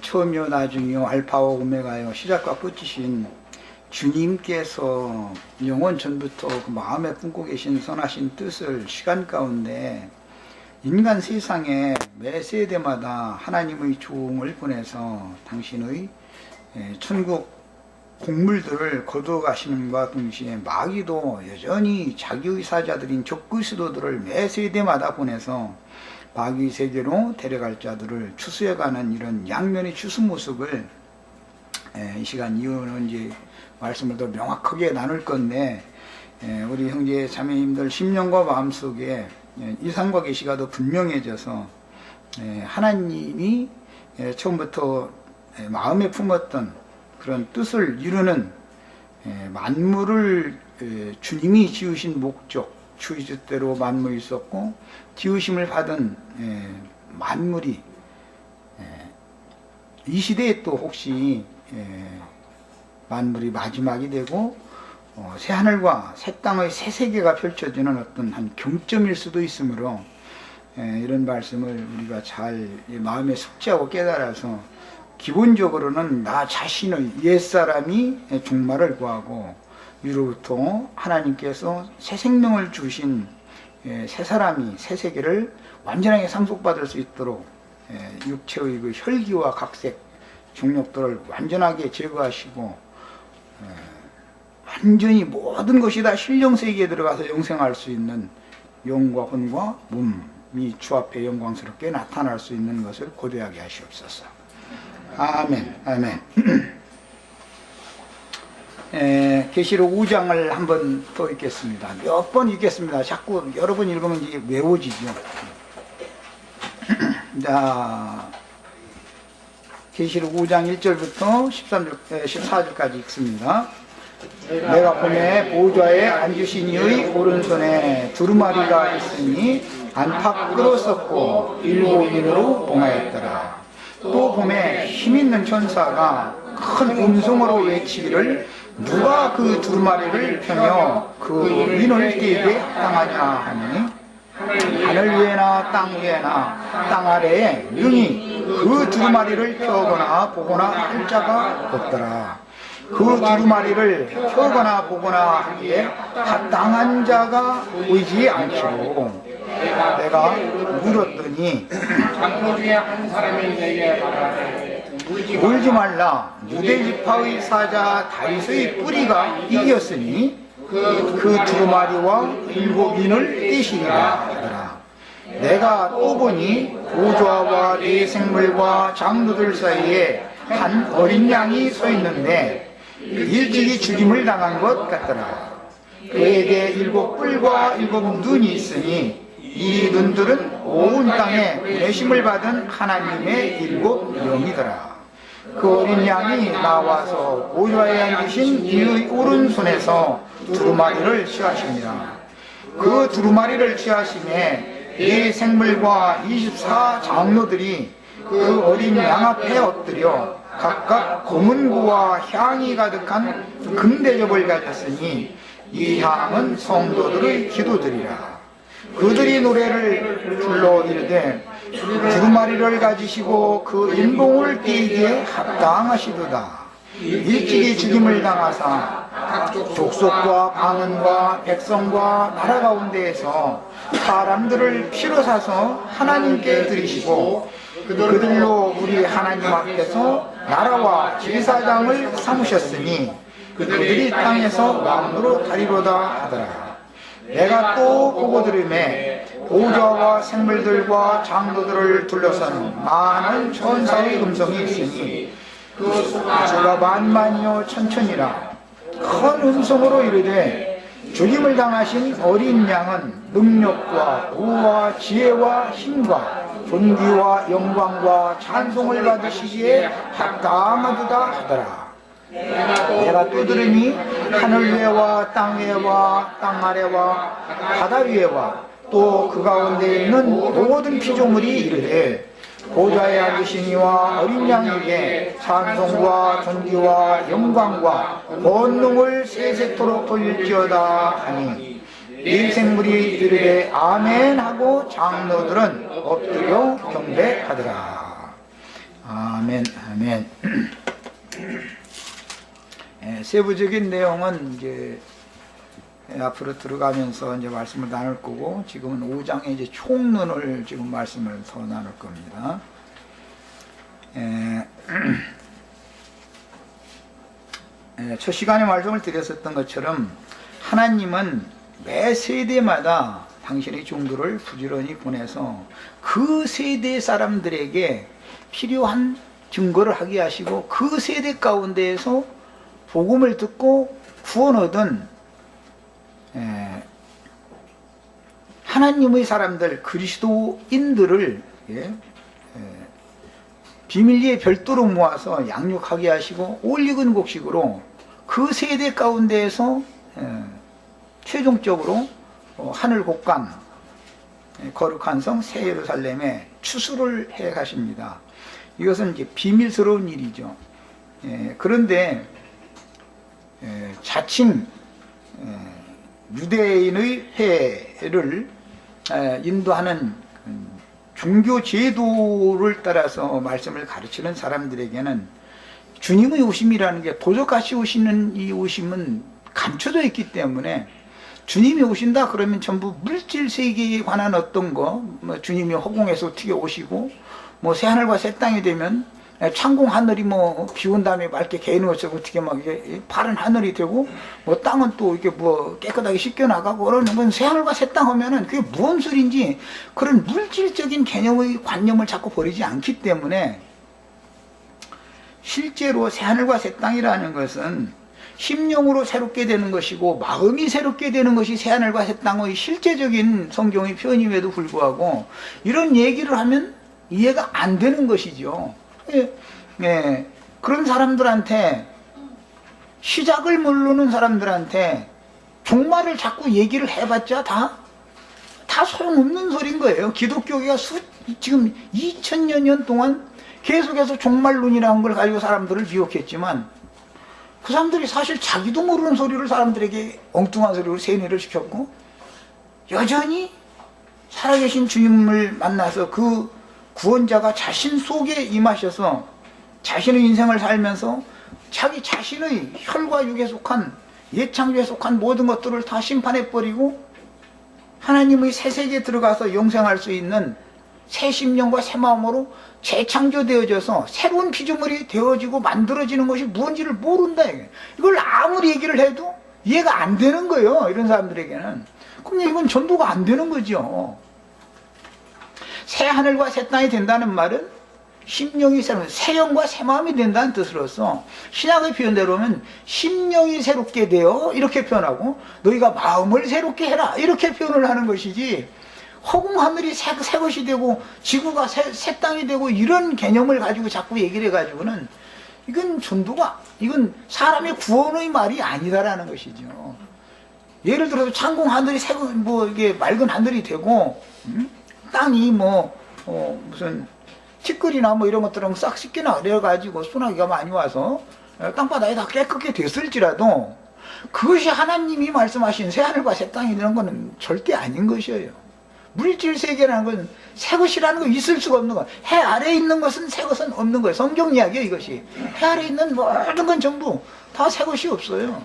처음이요 나중이요 알파와 오메가요 시작과 끝이신 주님께서 영원 전부터 그 마음에 품고 계신 선하신 뜻을 시간 가운데 인간 세상에 매 세대마다 하나님의 종을 보내서 당신의 천국 곡물들을 거두어 가시는과 동시에 마귀도 여전히 자기의 사자들인 적그리스도들을 매 세대마다 보내서 마귀 세계로 데려갈 자들을 추수해가는 이런 양면의 추수 모습을 이 시간 이후는 이제 말씀을 더 명확하게 나눌 건데, 우리 형제 자매님들 심령과 마음속에 이상과 계시가 더 분명해져서 하나님이 처음부터 마음에 품었던 그런 뜻을 이루는 만물을 주님이 지으신 목적, 주의 뜻대로 만물이 있었고 지으심을 받은 만물이 이 시대에 또 혹시 만물이 마지막이 되고 새 하늘과 새 땅의 새 세계가 펼쳐지는 어떤 한 경점일 수도 있으므로 이런 말씀을 우리가 잘 마음에 숙지하고 깨달아서 기본적으로는 나 자신의 옛사람이 종말을 구하고 위로부터 하나님께서 새 생명을 주신 새 사람이 새 세계를 완전하게 상속받을 수 있도록 육체의 그 혈기와 각색 정욕들을 완전하게 제거하시고 완전히 모든 것이 다 신령세계에 들어가서 영생할 수 있는 영과 혼과 몸이 주 앞에 영광스럽게 나타날 수 있는 것을 고대하게 하시옵소서. 아멘. 아멘. 계시록 5장을 한번 더 읽겠습니다. 몇 번 읽겠습니다. 자꾸 여러 번 읽으면 이게 외워지죠. 자, 계시록 5장 1절부터 14절까지 읽습니다. 내가 봄에 보좌에 앉으신 이의 오른손에 두루마리가 있으니 안팎 끌었었고 일곱인으로 봉하였더라. 또 봄에 힘있는 천사가 큰 음성으로 외치기를 누가 그 두루마리를 펴며 그 인을 떼게 합당하냐 하니 하늘 위에나 땅 위에나 땅 아래에 능히 그 두루마리를 펴거나 보거나 할 자가 없더라. 그 두루마리를 펴거나 보거나 하기에 합당한 자가 보이지 않기로 내가 물었더니 장로 중에 한 사람이 내게 말하되 울지 말라. 유대지파의 사자 다윗의 뿌리가 이겼으니 그 두루마리와 일곱인을 떼시리라 하더라. 내가 또 보니 보좌와 네 생물과 장로들 사이에 한 어린 양이 서 있는데 일찍이 죽임을 당한 것 같더라. 그에게 일곱 뿔과 일곱 눈이 있으니 이 눈들은 온 땅에 보내심을 받은 하나님의 일곱 영이더라. 그 어린 양이 나와서 보좌에 앉으신 이의 오른손에서 두루마리를 취하시니라. 그 두루마리를 취하심에 이 생물과 24 장로들이 그 어린 양 앞에 엎드려 각각 검은고와 향이 가득한 금대접을 가졌으니 이 향은 성도들의 기도들이라. 그들이 노래를 불러 이르되 두루마리를 가지시고 그 인봉을 띄기에 합당하시도다. 일찍이 죽임을 당하사 족속과 방언과 백성과 나라 가운데에서 사람들을 피로 사서 하나님께 드리시고 그들로 우리 하나님 앞에서 나라와 제사장을 삼으셨으니 그들이 땅에서 왕으로 다리로다 하더라. 내가 또 보고 들으매 보좌와 생물들과 장로들을 둘러싼 많은 천사의 음성이 있으니 그 수가 만만이요 천천이라. 큰 음성으로 이르되 죽임을 당하신 어린 양은 능력과 부와 지혜와 힘과 존귀와 영광과 찬송을 받으시기에 합당하도다 하더라. 내가 또 들으니 하늘 위에와 땅 위에와 땅 아래와 바다 위에와 또 그 가운데 있는 모든 피조물이 이르되 보좌에 앉으신 이와 어린 양에게 찬송과 존귀와 영광과 권능을 세세토록 돌릴지어다 하니 이 생물이 이르되 아멘 하고 장로들은 엎드려 경배하더라. 아멘, 아멘. 세부적인 내용은 이제 앞으로 들어가면서 이제 말씀을 나눌 거고, 지금은 5장의 이제 총론을 지금 말씀을 더 나눌 겁니다. 첫 시간에 말씀을 드렸었던 것처럼 하나님은 매 세대마다 당신의 종들을 부지런히 보내서 그 세대 사람들에게 필요한 증거를 하게 하시고, 그 세대 가운데에서 복음을 듣고 구원 얻은 하나님의 사람들, 그리스도인들을 비밀리에 별도로 모아서 양육하게 하시고, 올익은 곡식으로 그 세대 가운데에서 최종적으로 하늘 곡간 거룩한 성 새 예루살렘에 추수를 해 가십니다. 이것은 이제 비밀스러운 일이죠. 그런데 자칭 유대인의 회를 인도하는 종교 제도를 따라서 말씀을 가르치는 사람들에게는 주님의 오심이라는 게 도적같이 오시는 이 오심은 감춰져 있기 때문에, 주님이 오신다 그러면 전부 물질 세계에 관한 어떤 거, 뭐 주님이 허공에서 어떻게 오시고, 뭐 새하늘과 새 땅이 되면 창공 하늘이 뭐 비 온 다음에 맑게 개는 것처럼 어떻게 막 이게 파란 하늘이 되고, 뭐 땅은 또 이렇게 뭐 깨끗하게 씻겨 나가고 그러는 건, 새하늘과 새 땅 하면은 그게 무슨 소리인지 그런 물질적인 개념의 관념을 자꾸 버리지 않기 때문에, 실제로 새하늘과 새 땅이라는 것은 심령으로 새롭게 되는 것이고 마음이 새롭게 되는 것이 새하늘과 새 땅의 실제적인 성경의 표현임에도 불구하고 이런 얘기를 하면 이해가 안 되는 것이죠. 그런 사람들한테, 시작을 모르는 사람들한테 종말을 자꾸 얘기를 해봤자 다 소용없는 소리인 거예요. 기독교가 지금 2000여 년 동안 계속해서 종말론이라는 걸 가지고 사람들을 미혹했지만, 그 사람들이 사실 자기도 모르는 소리를 사람들에게 엉뚱한 소리로 세뇌를 시켰고, 여전히 살아계신 주님을 만나서 그 구원자가 자신 속에 임하셔서 자신의 인생을 살면서 자기 자신의 혈과 육에 속한, 옛창조에 속한 모든 것들을 다 심판해버리고 하나님의 새 세계에 들어가서 영생할 수 있는 새 심령과 새 마음으로 재창조되어져서 새로운 피조물이 되어지고 만들어지는 것이 무엇인지를 모른다. 이걸 아무리 얘기를 해도 이해가 안 되는 거예요, 이런 사람들에게는. 그럼 이건 전도가 안 되는 거죠. 새 하늘과 새 땅이 된다는 말은 심령이 새로운, 새 영과 새 마음이 된다는 뜻으로서, 신약의 표현대로 하면 심령이 새롭게 되어 이렇게 표현하고, 너희가 마음을 새롭게 해라 이렇게 표현을 하는 것이지, 허공 하늘이 새 것이 되고 지구가 새 땅이 되고 이런 개념을 가지고 자꾸 얘기를 해가지고는 이건 전도가, 이건 사람의 구원의 말이 아니다라는 것이죠. 예를 들어서 창공 하늘이 뭐 이게 맑은 하늘이 되고, 땅이 무슨 티끌이나 뭐 이런 것들은 싹 씻기나 그래가지고 소나기가 많이 와서 땅바닥이 다 깨끗게 됐을지라도, 그것이 하나님이 말씀하신 새 하늘과 새 땅이 되는 것은 절대 아닌 것이에요. 물질 세계라는 건 새 것이라는 거 있을 수가 없는 거야. 해 아래에 있는 것은 새 것은 없는 거예요. 성경 이야기예요, 이것이. 해 아래에 있는 모든 건 전부 다 새 것이 없어요.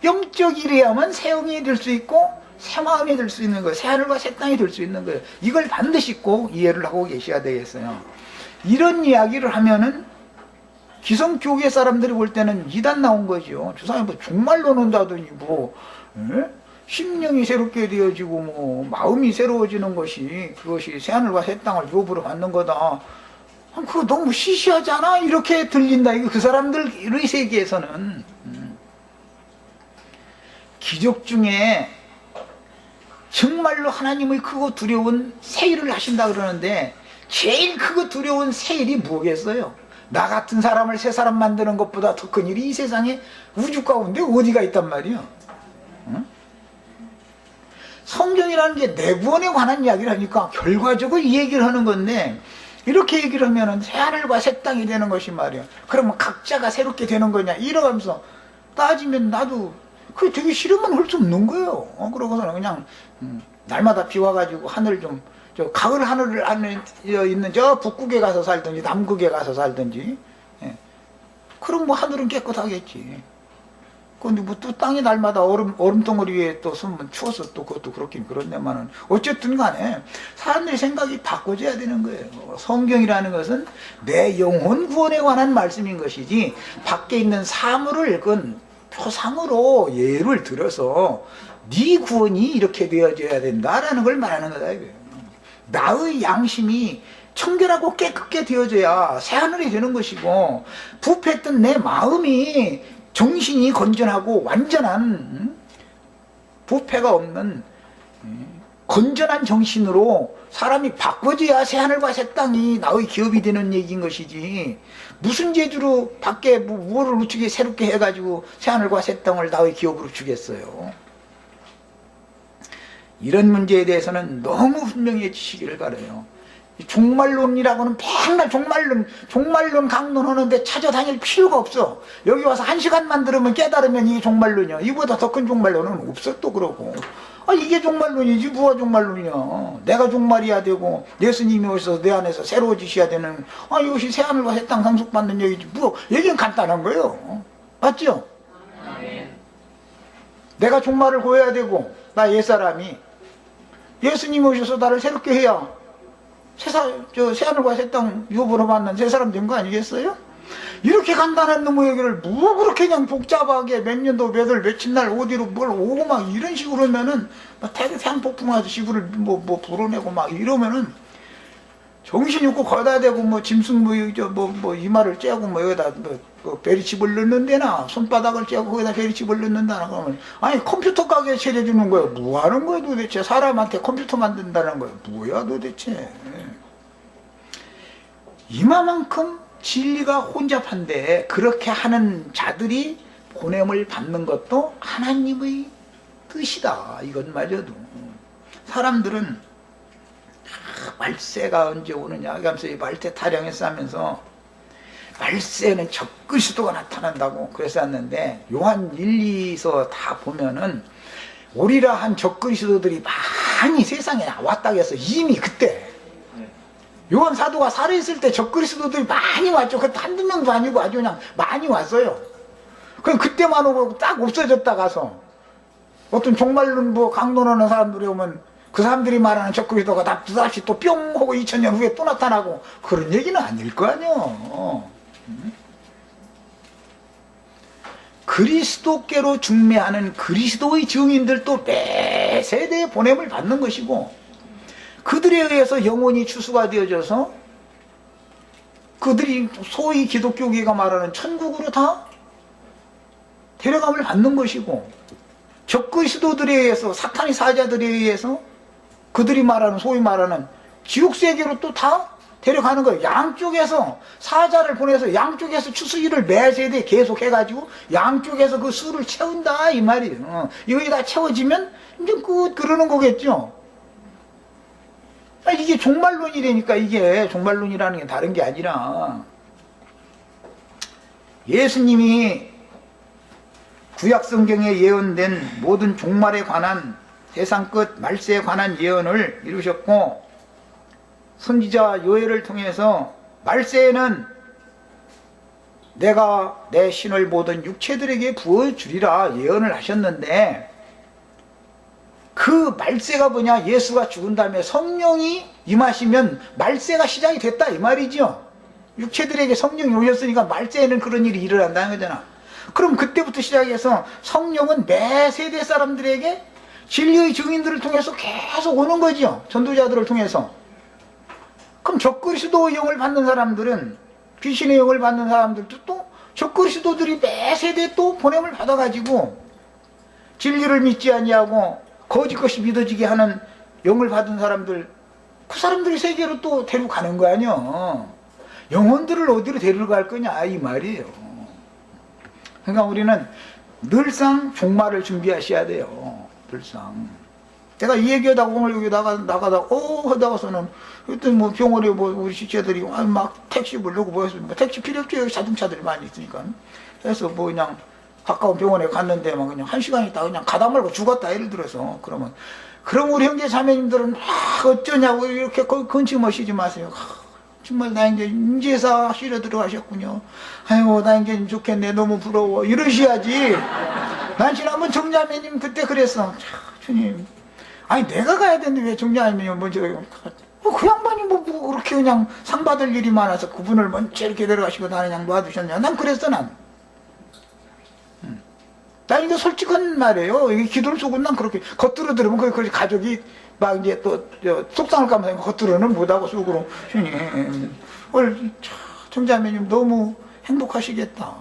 영적이래야만 새 영이 될 수 있고 새 마음이 될 수 있는 거예요. 새 하늘과 새 땅이 될 수 있는 거예요. 이걸 반드시 꼭 이해를 하고 계셔야 되겠어요. 이런 이야기를 하면은 기성교계 사람들이 볼 때는 이단 나온 거죠. 저 사람이 뭐 종말론은 다더니 심령이 새롭게 되어지고 뭐 마음이 새로워지는 것이, 그것이 새하늘과 새 땅을 유업으로 받는 거다. 그거 너무 시시하잖아, 이렇게 들린다. 이거 그 사람들의 세계에서는. 기적 중에 정말로 하나님의 크고 두려운 새 일을 하신다 그러는데, 제일 크고 두려운 새 일이 뭐겠어요? 나 같은 사람을 새 사람 만드는 것보다 더 큰 일이 이 세상에 우주 가운데 어디가 있단 말이야. 성경이라는 게 내구원에 관한 이야기를 하니까 결과적으로 이 얘기를 하는 건데, 이렇게 얘기를 하면은 새 하늘과 새 땅이 되는 것이 말이야. 그러면 각자가 새롭게 되는 거냐 이러면서 따지면, 나도 그게 되게 싫으면 할 수 없는 거예요. 그러고서는 그냥 날마다 비 와가지고 하늘 좀 저 가을 하늘 안에 있는 저 북극에 가서 살든지 남극에 가서 살든지, 예. 그럼 뭐 하늘은 깨끗하겠지. 근데 뭐 또 땅이 날마다 얼음덩어리 위에 또 서면 추워서 또 그것도 그렇긴 그렇네만은 어쨌든 간에 사람들의 생각이 바꿔져야 되는 거예요. 성경이라는 것은 내 영혼 구원에 관한 말씀인 것이지 밖에 있는 사물을 그건 표상으로 예를 들어서 네 구원이 이렇게 되어져야 된다라는 걸 말하는 거다 이거예요. 나의 양심이 청결하고 깨끗게 되어져야 새하늘이 되는 것이고 부패했던 내 마음이 정신이 건전하고 완전한 부패가 없는 건전한 정신으로 사람이 바꿔져야 새하늘과 새 땅이 나의 기업이 되는 얘기인 것이지 무슨 재주로 밖에 뭐를 우측에 새롭게 해가지고 새하늘과 새 땅을 나의 기업으로 주겠어요. 이런 문제에 대해서는 너무 분명해지시기를 바라요. 종말론이라고는 맨날 종말론 강론하는데 찾아다닐 필요가 없어. 여기 와서 1시간만 들으면 깨달으면 이게 종말론이야. 이보다 더 큰 종말론은 없어. 또 그러고 이게 종말론이지 뭐가 종말론이야. 내가 종말이야 되고 예수님이 오셔서 내 안에서 새로워지셔야 되는 이것이 새하늘과 새 땅 상속받는 얘기지 뭐 얘기는 간단한 거예요. 맞죠? 내가 종말을 고해야 되고 나 옛사람이 예수님이 오셔서 나를 새롭게 해야 새하늘과 새 땅 유업으로 받는 새 사람 된 거 아니겠어요? 이렇게 간단한 놈의 얘기를 뭐 그렇게 그냥 복잡하게 몇 년도 몇 월 며칠 날 어디로 뭘 오고 막 이런 식으로 하면은 막 태양 폭풍하듯이 시부를 뭐 불어내고 막 이러면은 정신이 없고 거기다 대고 뭐 짐승 이마를 째고 뭐 여기다 뭐 베리칩을 넣는 데나 손바닥을 째고 거기다 베리칩을 넣는다나 그러면 아니 컴퓨터 가게에 차려주는 거야. 뭐 하는 거야 도대체. 사람한테 컴퓨터 만든다는 거야. 뭐야 도대체. 이마만큼 진리가 혼잡한데 그렇게 하는 자들이 보냄을 받는 것도 하나님의 뜻이다. 이건 마저도 사람들은 말세가 언제 오느냐 하면서 이 말세 타령에 싸면서 말세는 적그리스도가 나타난다고 그랬었는데 요한 1, 2서 다 보면은 오리라 한 적그리스도들이 많이 세상에 왔다고 해서 이미 그때 요한 사도가 살아있을 때 적그리스도들이 많이 왔죠. 그것도 한두 명도 아니고 아주 그냥 많이 왔어요. 그럼 그때만 오고 딱 없어졌다 가서 어떤 종말론 뭐 강론하는 사람들이 오면 그 사람들이 말하는 적그리스도가 납두다시 또 뿅 하고 2000년 후에 또 나타나고 그런 얘기는 아닐 거 아니요. 그리스도께로 중매하는 그리스도의 증인들도 매 세대에 보냄을 받는 것이고 그들에 의해서 영혼이 추수가 되어져서 그들이 소위 기독교계가 말하는 천국으로 다 데려감을 받는 것이고 적그리스도들에 의해서 사탄의 사자들에 의해서 그들이 말하는 소위 말하는 지옥세계로 또 다 데려가는 거예요. 양쪽에서 사자를 보내서 양쪽에서 추수일을 매 세대에 계속 해가지고 양쪽에서 그 수를 채운다 이 말이에요. 이거 다 채워지면 이제 그러는 거겠죠. 이게 종말론이라니까. 이게 종말론이라는 게 다른 게 아니라 예수님이 구약성경에 예언된 모든 종말에 관한 세상 끝 말세에 관한 예언을 이루셨고 선지자 요엘을 통해서 말세에는 내가 내 신을 모든 육체들에게 부어주리라 예언을 하셨는데 그 말세가 뭐냐? 예수가 죽은 다음에 성령이 임하시면 말세가 시작이 됐다 이 말이죠. 육체들에게 성령이 오셨으니까 말세에는 그런 일이 일어난다는 거잖아. 그럼 그때부터 시작해서 성령은 매 세대 사람들에게 진리의 증인들을 통해서 계속 오는 거죠. 전도자들을 통해서. 그럼 적그리스도의 영을 받는 사람들은 귀신의 영을 받는 사람들도 또 적그리스도들이 매 세대에 또 보냄을 받아가지고 진리를 믿지 아니하고 거짓 것이 믿어지게 하는 영을 받은 사람들 그 사람들이 세계로 또 데려가는 거 아니야. 영혼들을 어디로 데려갈 거냐 이 말이에요. 그러니까 우리는 늘상 종말을 준비하셔야 돼요. 늘상. 내가 이 얘기하다가 오늘 여기 나가다가 하다가서는 그때 뭐 병원에 뭐 우리 시체들이 막 택시 부르고 뭐 해서 뭐 택시 필요 없죠. 여기 자동차들이 많이 있으니까. 그래서 뭐 그냥 가까운 병원에 갔는데 막 그냥 1시간 있다가 그냥 가다 말고 죽었다 예를 들어서 그러면 그럼 우리 형제 자매님들은 어쩌냐고 이렇게 건침하시지 마세요. 정말 나 이제서 쉬러 들어가셨군요. 아이고 나 이제 좋겠네. 너무 부러워. 이러셔야지. 난 지난번 정자매님 그때 그랬어. 주님, 아니 내가 가야 되는데 왜 정자매님 먼저 그 양반이 뭐 그렇게 그냥 상 받을 일이 많아서 그분을 먼저 이렇게 데려가시고 나는 그냥 놔두셨냐. 난 그랬어 난. 난 이거 솔직한 말이에요. 이게 기도를 쏘고 난 그렇게 겉으로 들으면 그 가족이 막 이제 또 속상할까 봐 겉으로는 못하고 속으로 주님 오늘 정자매님 너무 행복하시겠다.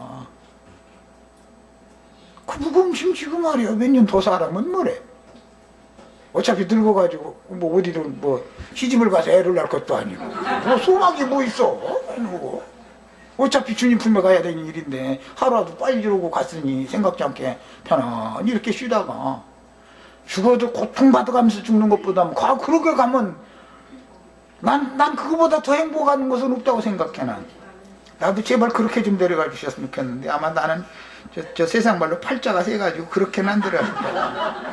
그 무거운 짐 지금 말이야. 몇 년 더 살아면 뭐래. 어차피 늙어가지고 뭐 어디든 뭐 시집을 가서 애를 낳을 것도 아니고 뭐 소망이 뭐 있어. 뭐. 어차피 주님 품에 가야 되는 일인데 하루라도 빨리 이러고 갔으니 생각지 않게 편안히 이렇게 쉬다가 죽어도 고통받아가면서 죽는 것보다 그렇게 가면 난 그거보다 더 행복한 것은 없다고 생각해. 난 나도 제발 그렇게 좀 데려가 주셨으면 좋겠는데 아마 나는 저 세상 말로 팔자가 세가지고 그렇게는 안 데려가.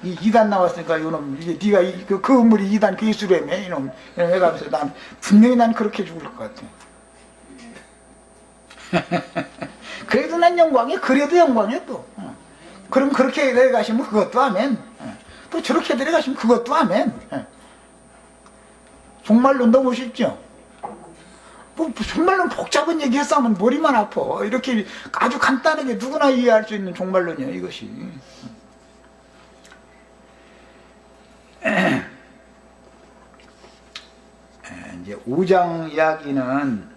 이 2단 나왔으니까 이놈 이게 네가 그 우물이 2단 그 이수래며 이놈 해가면서 난 분명히 난 그렇게 죽을 것 같아. 그래도 난 영광이야. 그래도 영광이야 또. 그럼 그렇게 데려가시면 그것도 아멘. 또 저렇게 데려가시면 그것도 아멘. 정말로 너무 쉽죠. 뭐 정말로 복잡한 얘기 했으면 머리만 아파. 이렇게 아주 간단하게 누구나 이해할 수 있는 종말론이야 이것이. 이제 5장 이야기는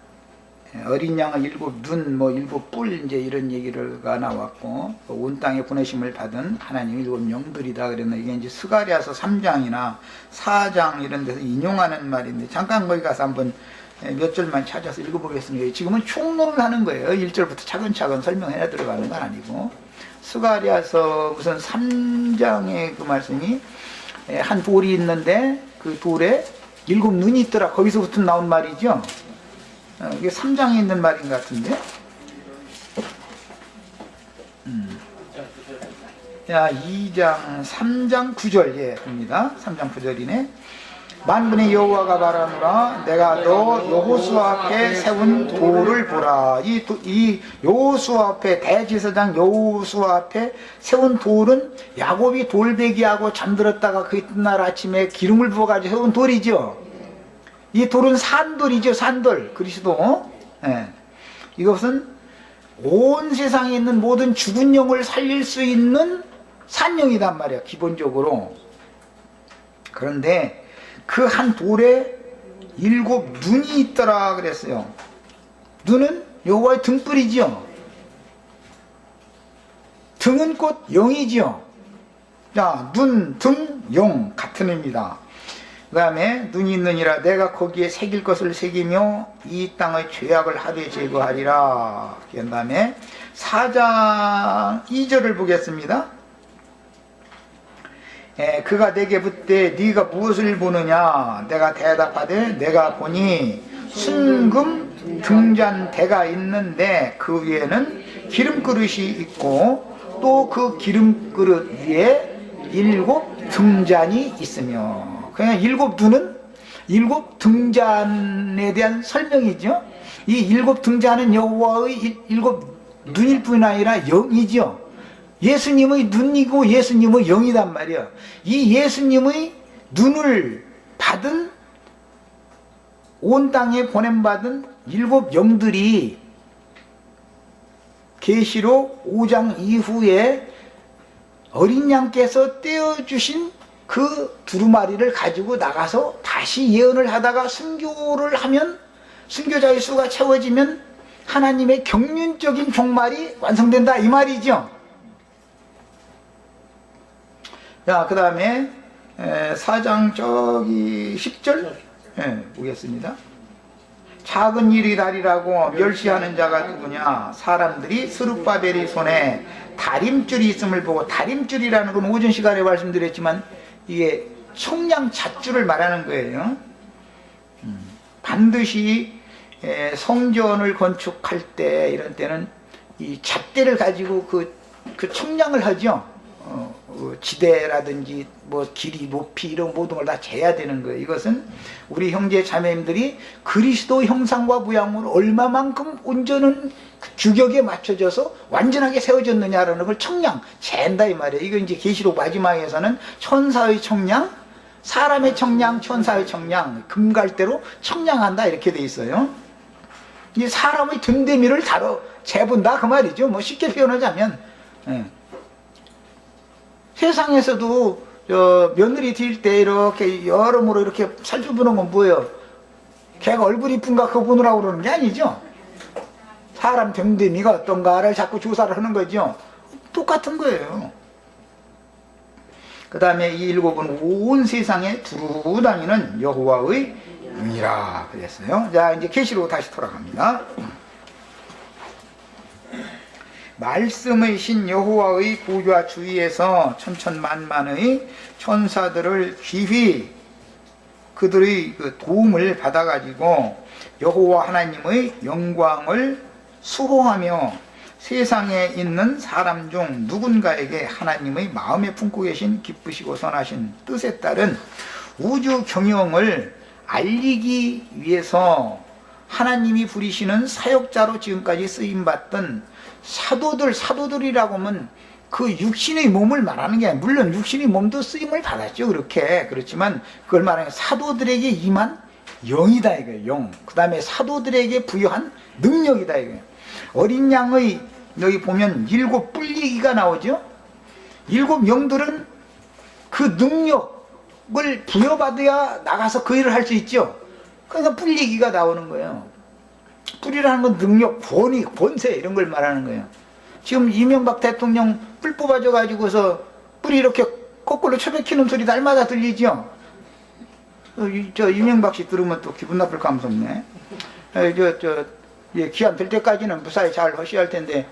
어린 양의 7눈, 뭐 7뿔 이제 이런 얘기가 나왔고 온 땅에 보내심을 받은 하나님의 7 영들이다 그랬는데 이게 이제 스가랴서 3장이나 4장 이런 데서 인용하는 말인데 잠깐 거기 가서 한번 몇 절만 찾아서 읽어보겠습니다. 지금은 총론을 하는 거예요. 1절부터 차근차근 설명해 들어가는 건 아니고 스가랴서 우선 3장의 그 말씀이 한 돌이 있는데 그 돌에 7눈이 있더라. 거기서부터 나온 말이죠. 이게 3장에 있는 말인 것 같은데. 야, 2장, 3장 9절, 예, 봅니다. 3장 9절이네. 만군의 여호와가 말하노라, 내가 너 여호수아 앞에 세운 돌을 보라. 이 여호수아 앞에, 대제사장 여호수아 앞에 세운 돌은 야곱이 돌베기하고 잠들었다가 그 이튿날 아침에 기름을 부어가지고 세운 돌이죠. 이 돌은 산돌이죠. 산돌. 그리스도. 예. 이것은 온 세상에 있는 모든 죽은 영을 살릴 수 있는 산영이단 말이야 기본적으로. 그런데 그 한 돌에 7눈이 있더라 그랬어요. 눈은 여호와의 등불이지요. 등은 곧 영이지요. 자, 눈, 등, 영 같은 의미다. 그 다음에 눈이 있느니라 내가 거기에 새길 것을 새기며 이 땅의 죄악을 하되 제거하리라. 그 다음에 4장 2절을 보겠습니다. 그가 내게 묻되 네가 무엇을 보느냐. 내가 대답하되 내가 보니 순금 등잔대가 있는데 그 위에는 기름그릇이 있고 또 그 기름그릇 위에 7 등잔이 있으며. 그냥 7눈은 7 등잔에 대한 설명이죠. 이 7 등잔은 여호와의 7 눈일 뿐 아니라 영이죠. 예수님의 눈이고 예수님의 영이단 말이야. 이 예수님의 눈을 받은 온 땅에 보냄받은 7 영들이 계시록 5장 이후에 어린 양께서 떼어주신 그 두루마리를 가지고 나가서 다시 예언을 하다가 순교를 하면 순교자의 수가 채워지면 하나님의 경륜적인 종말이 완성된다 이 말이죠. 자, 그 다음에 4장 저기 10절 보겠습니다. 작은 일이 다리라고 멸시하는 자가 누구냐. 사람들이 스룹바벨의 손에 다림줄이 있음을 보고, 다림줄이라는 건 오전 시간에 말씀드렸지만 이게 청량 잣줄을 말하는 거예요. 반드시 성전을 건축할 때 이런 때는 이 잣대를 가지고 그 청량을 하죠. 지대라든지 뭐 길이 높이 이런 모든 걸 다 재야 되는 거예요. 이것은 우리 형제 자매님들이 그리스도 형상과 모양으로 얼마만큼 온전한 규격에 맞춰져서 완전하게 세워졌느냐라는 걸 청량 잰다 이 말이에요. 이거 이제 계시록 마지막에서는 천사의 청량, 사람의 청량, 천사의 청량, 금갈대로 청량한다 이렇게 돼 있어요. 이 사람의 됨됨이를 재본다 그 말이죠. 뭐 쉽게 표현하자면 세상에서도 며느리 들 때 이렇게 여러모로 이렇게 살펴보는 건 뭐예요? 걔가 얼굴 이쁜가 그거 보느라고 그러는 게 아니죠. 사람 됨됨이가 어떤가를 자꾸 조사를 하는 거죠. 똑같은 거예요. 그 다음에 이 일곱은 온 세상에 두루 다니는 여호와의 눈이라 그랬어요. 자, 이제 계시로 다시 돌아갑니다. 말씀의 신 여호와의 보좌 주위에서 천천만만의 천사들을 귀히 그들의 그 도움을 받아가지고 여호와 하나님의 영광을 수호하며 세상에 있는 사람 중 누군가에게 하나님의 마음에 품고 계신 기쁘시고 선하신 뜻에 따른 우주 경영을 알리기 위해서 하나님이 부리시는 사역자로 지금까지 쓰임받던 사도들이라고 하면 그 육신의 몸을 말하는 게 아니라, 물론 육신의 몸도 쓰임을 받았죠. 그렇지만 그걸 말하는 게 사도들에게 임한 영이다 이거예요. 영. 그 다음에 사도들에게 부여한 능력이다 이거예요. 어린 양의 여기 보면 7 뿔리기가 나오죠. 7 영들은 그 능력을 부여받아야 나가서 그 일을 할 수 있죠. 그래서 뿔리기가 나오는 거예요. 뿔이라는 건 능력, 권위, 권세 이런 걸 말하는 거예요. 지금 이명박 대통령 뿔 뽑아줘 가지고서 뿔이 이렇게 거꾸로 쳐박히는 소리 날마다 들리죠. 저 이명박 씨 들으면 또 기분 나쁠 감성네. 기한 될 때까지는 무사히 잘 하셔야 할 텐데,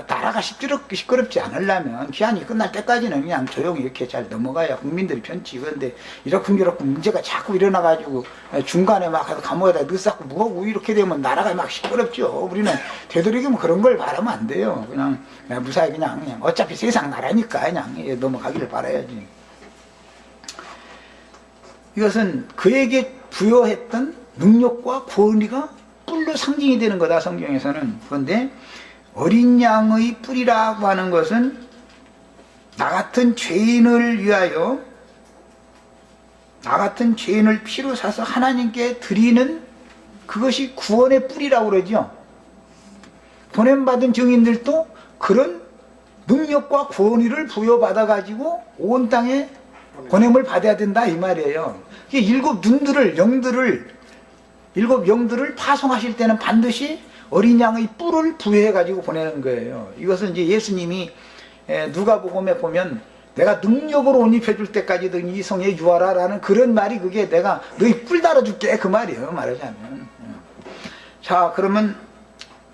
나라가 시끄럽지 않으려면 기한이 끝날 때까지는 그냥 조용히 이렇게 잘 넘어가야 국민들이 편치. 그런데 이렇게 문제가 자꾸 일어나가지고 중간에 막 감옥에다 넣었고 뭐하고 이렇게 되면 나라가 막 시끄럽죠. 우리는 되도록이면 그런 걸 바라면 안 돼요. 그냥 무사히 그냥 어차피 세상 나라니까 그냥 넘어가기를 바라야지. 이것은 그에게 부여했던 능력과 권위가 뿔로 상징이 되는 거다 성경에서는. 그런데 어린 양의 뿔이라고 하는 것은 나 같은 죄인을 위하여, 나 같은 죄인을 피로 사서 하나님께 드리는 그것이 구원의 뿔이라고 그러죠. 보냄받은 증인들도 그런 능력과 권위를 부여받아 가지고 온 땅에 보냄을 받아야 된다 이 말이에요. 7 영들을 파송하실 때는 반드시 어린 양의 뿔을 부여해 가지고 보내는 거예요. 이것은 이제 예수님이 누가복음에 보면 내가 능력으로 옷 입혀줄 때까지 이 성에 유하라 라는 그런 말이, 그게 내가 너희 뿔 달아줄게 그 말이에요, 말하자면. 자, 그러면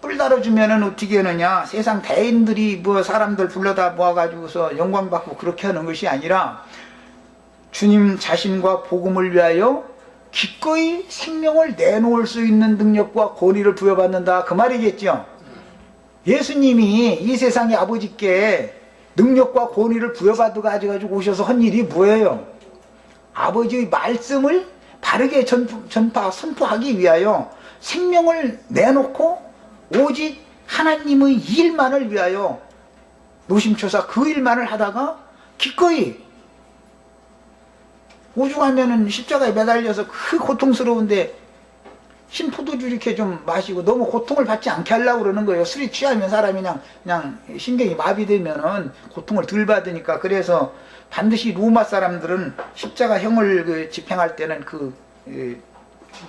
뿔 달아주면은 어떻게 하느냐? 세상 대인들이 뭐 사람들 불러다 모아가지고서 영광받고 그렇게 하는 것이 아니라 주님 자신과 복음을 위하여 기꺼이 생명을 내놓을 수 있는 능력과 권위를 부여받는다 그 말이겠죠. 예수님이 이 세상의 아버지께 능력과 권위를 부여받아 가지고 오셔서 한 일이 뭐예요? 아버지의 말씀을 바르게 선포하기 위하여 생명을 내놓고 오직 하나님의 일만을 위하여 노심초사 그 일만을 하다가 기꺼이 오죽하면은 십자가에 매달려서 그 고통스러운데 신포도주 이렇게 좀 마시고 너무 고통을 받지 않게 하려고 그러는 거예요. 술이 취하면 사람이 그냥 신경이 마비되면은 고통을 덜 받으니까. 그래서 반드시 로마 사람들은 십자가형을 집행할 때는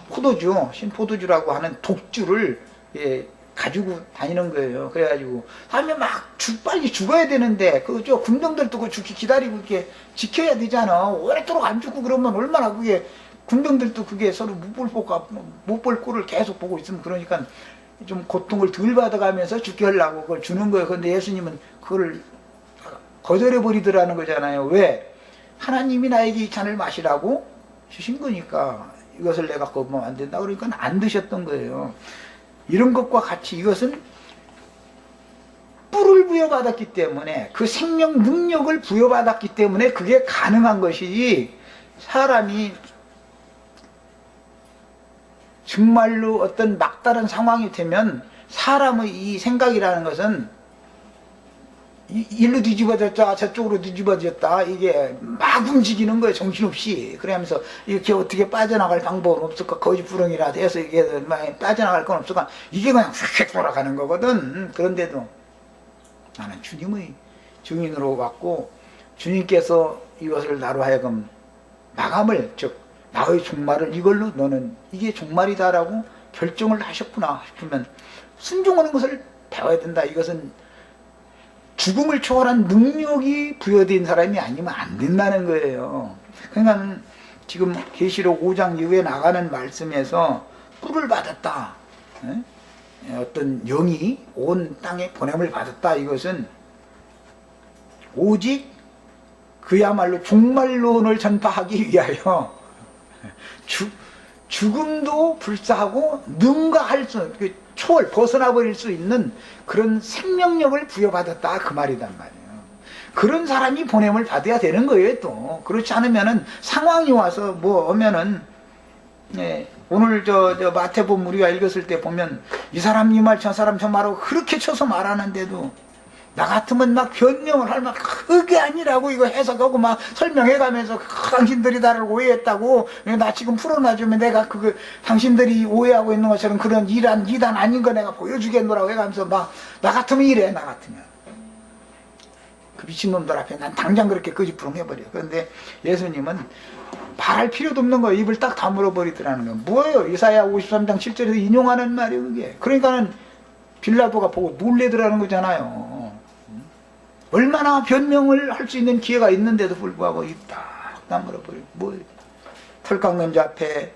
포도주, 신포도주라고 하는 독주를 가지고 다니는 거예요. 그래가지고 다음에 막 빨리 죽어야 되는데 군병들도 그 죽기 기다리고 이렇게 지켜야 되잖아. 오랫도록 안 죽고 그러면 얼마나 그게, 군병들도 그게 서로 못 볼 꼴을 계속 보고 있으면 그러니까 좀 고통을 덜 받아가면서 죽게 하려고 그걸 주는 거예요. 그런데 예수님은 그걸 거절해 버리더라는 거잖아요. 왜? 하나님이 나에게 이 잔을 마시라고 주신 거니까 이것을 내가 거부하면 안 된다 그러니까 안 드셨던 거예요. 이런 것과 같이 이것은 뿔을 부여받았기 때문에 그 생명 능력을 부여받았기 때문에 그게 가능한 것이지, 사람이 정말로 어떤 막다른 상황이 되면 사람의 이 생각이라는 것은 일로 뒤집어졌다 저쪽으로 뒤집어졌다 이게 막 움직이는 거예요, 정신없이. 그러면서 이렇게 어떻게 빠져나갈 방법은 없을까, 거짓부렁이라 해서 이게 빠져나갈 건 없을까, 이게 그냥 휙 돌아가는 거거든. 그런데도 나는 주님의 증인으로 왔고, 주님께서 이것을 나로 하여금 마감을, 즉 나의 종말을 이걸로 너는 이게 종말이다라고 결정을 하셨구나 싶으면 순종하는 것을 배워야 된다. 이것은 죽음을 초월한 능력이 부여된 사람이 아니면 안 된다는 거예요. 그러니까 지금 계시록 5장 이후에 나가는 말씀에서 뿔을 받았다, 어떤 영이 온 땅에 보냄을 받았다, 이것은 오직 그야말로 종말론을 전파하기 위하여 죽음도 불사하고 능가할 수, 초월, 벗어나버릴 수 있는 그런 생명력을 부여받았다, 그 말이단 말이에요. 그런 사람이 보냄을 받아야 되는 거예요. 또 그렇지 않으면은 상황이 와서 뭐 오면은, 오늘 저 마태복음 우리가 읽었을 때 보면 이 사람 이 말 저 사람 저 말하고 그렇게 쳐서 말하는데도 나 같으면 막 변명을 할 막 그게 아니라고 이거 해석하고 막 설명해가면서 당신들이 나를 오해했다고, 나 지금 풀어놔주면 내가 당신들이 오해하고 있는 것처럼 그런 이단 아닌 거 내가 보여주겠노라고 해가면서 막 나 같으면 이래. 나 같으면 그 미친놈들 앞에 난 당장 그렇게 거짓부렁 해버려. 그런데 예수님은 말할 필요도 없는 거예요. 입을 딱 다물어 버리더라는 거예요. 뭐예요? 이사야 53장 7절에서 인용하는 말이에요, 그게. 그러니까는 빌라도가 보고 놀래더라는 거잖아요. 얼마나 변명을 할 수 있는 기회가 있는데도 불구하고 딱 다물어 버리고, 뭐 털 깎는 자 앞에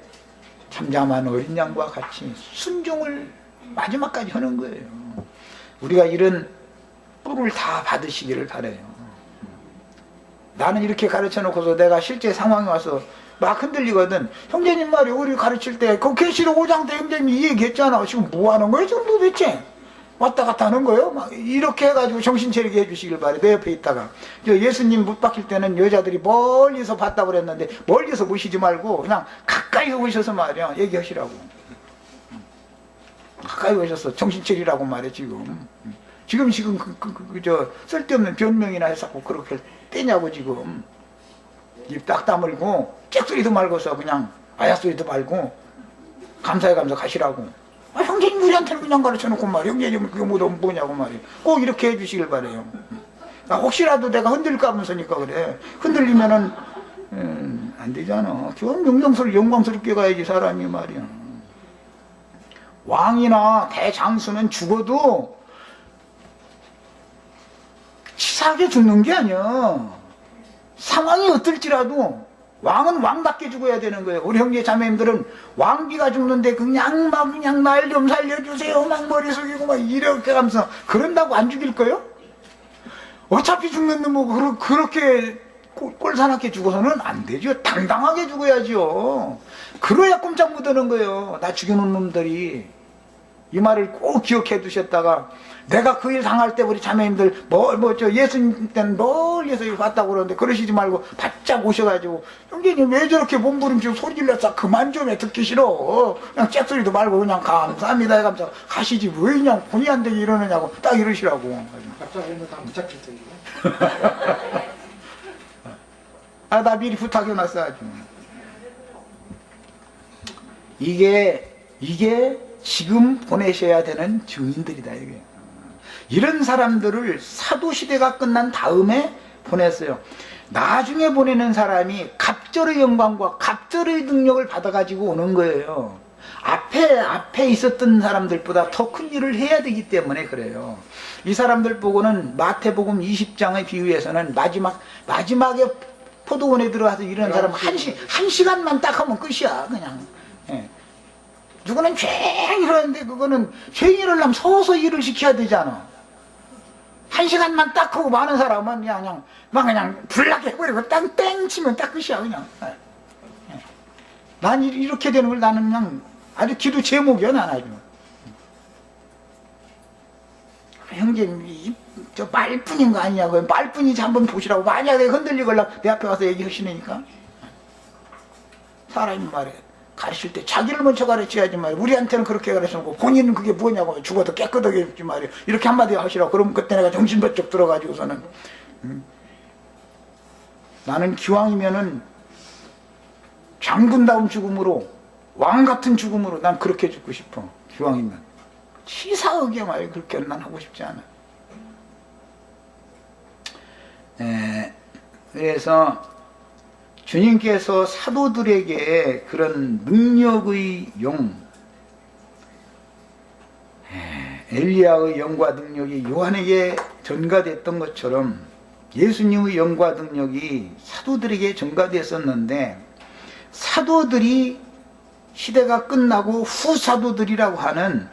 잠잠한 어린 양과 같이 순종을 마지막까지 하는 거예요. 우리가 이런 뿔을 다 받으시기를 바라요. 나는 이렇게 가르쳐 놓고서 내가 실제 상황에 와서 막 흔들리거든. 형제님 말이 우리 가르칠 때 그 계시록 5장 때 형제님이 이 얘기했잖아. 지금 뭐 하는 거예요 지금 도대체? 왔다 갔다 하는 거예요? 막 이렇게 해가지고 정신 차리게 해주시길 바래. 내 옆에 있다가 예수님 못 박힐 때는 여자들이 멀리서 봤다고 그랬는데 멀리서 보시지 말고 그냥 가까이 오셔서 말이야 얘기하시라고. 가까이 오셔서 정신 차리라고 말해. 지금 저 쓸데없는 변명이나 해서 그렇게 떼냐고. 지금 입 딱 다물고 잭소리도 말고서 그냥 아야소리도 말고 감사해 가시라고. 형제님 우리한테는 그냥 가르쳐놓고 말이야. 형제님 그게 뭐냐고 말이야. 꼭 이렇게 해주시길 바래요. 혹시라도 내가 흔들릴까 하면서니까 그래. 흔들리면은 안 되잖아. 영광스럽게 가야지 사람이 말이야. 왕이나 대장수는 죽어도 치사하게 죽는 게 아니야. 상황이 어떨지라도 왕은 왕답게 죽어야 되는 거예요. 우리 형제 자매님들은 왕비가 죽는데 그냥 날 좀 살려주세요 막 머리 숙이고 막 이렇게 하면서 그런다고 안 죽일 거요? 어차피 죽는 놈은 그렇게 꼴사납게 죽어서는 안 되죠. 당당하게 죽어야죠. 그래야 꼼짝 못하는 거예요. 나 죽여놓은 놈들이. 이 말을 꼭 기억해 두셨다가 내가 그 일 당할 때 우리 자매님들 예수님 때는 멀리서 이거 봤다고 그러는데 그러시지 말고 바짝 오셔가지고 형제님 왜 저렇게 몸부림치고 소리 질렀어? 그만 좀 해. 듣기 싫어. 그냥 잭소리도 말고 그냥 감사합니다 해가면서 가시지 왜 그냥 본의 안 되게 이러느냐고 딱 이러시라고. 갑자기 다 무작정 생기네. 나 미리 부탁해놨어 아주. 이게 지금 보내셔야 되는 증인들이다 이게. 이런 사람들을 사도시대가 끝난 다음에 보냈어요. 나중에 보내는 사람이 갑절의 영광과 갑절의 능력을 받아가지고 오는 거예요. 앞에 있었던 사람들보다 더 큰 일을 해야 되기 때문에 그래요. 이 사람들 보고는 마태복음 20장의 비유에서는 마지막에 포도원에 들어가서 일하는 사람 한 시간만 딱 하면 끝이야 그냥. 누구는 촤 이러는데 그거는 촤 이러려면 서서 일을 시켜야 되잖아. 한 시간만 딱 하고 많은 사람은 그냥 불나게 해버리고 땡 치면 딱 끝이야 그냥. 난 이렇게 되는 걸 나는 그냥 아주 기도 제목이야 난 아주. 형제님 저 말뿐인 거 아니냐고요. 말뿐인지 한번 보시라고. 만약에 흔들리걸라 내 앞에 와서 얘기하시니까. 사람이 말이에요. 가르칠 때 자기를 먼저 가르쳐야지 말이에요. 우리한테는 그렇게 가르쳐놓고 본인은 그게 뭐냐고. 죽어도 깨끗하게 했지 말이에요. 이렇게 한마디 하시라고. 그러면 그때 내가 정신 번쩍 들어가지고서는 나는 기왕이면은 장군다운 죽음으로, 왕 같은 죽음으로 난 그렇게 죽고 싶어. 기왕이면 치사하게 말이에요. 그렇게는 난 하고 싶지 않아. 그래서 주님께서 사도들에게 그런 능력의 영, 엘리야의 영과 능력이 요한에게 전가됐던 것처럼 예수님의 영과 능력이 사도들에게 전가됐었는데, 사도들이 시대가 끝나고 후사도들이라고 하는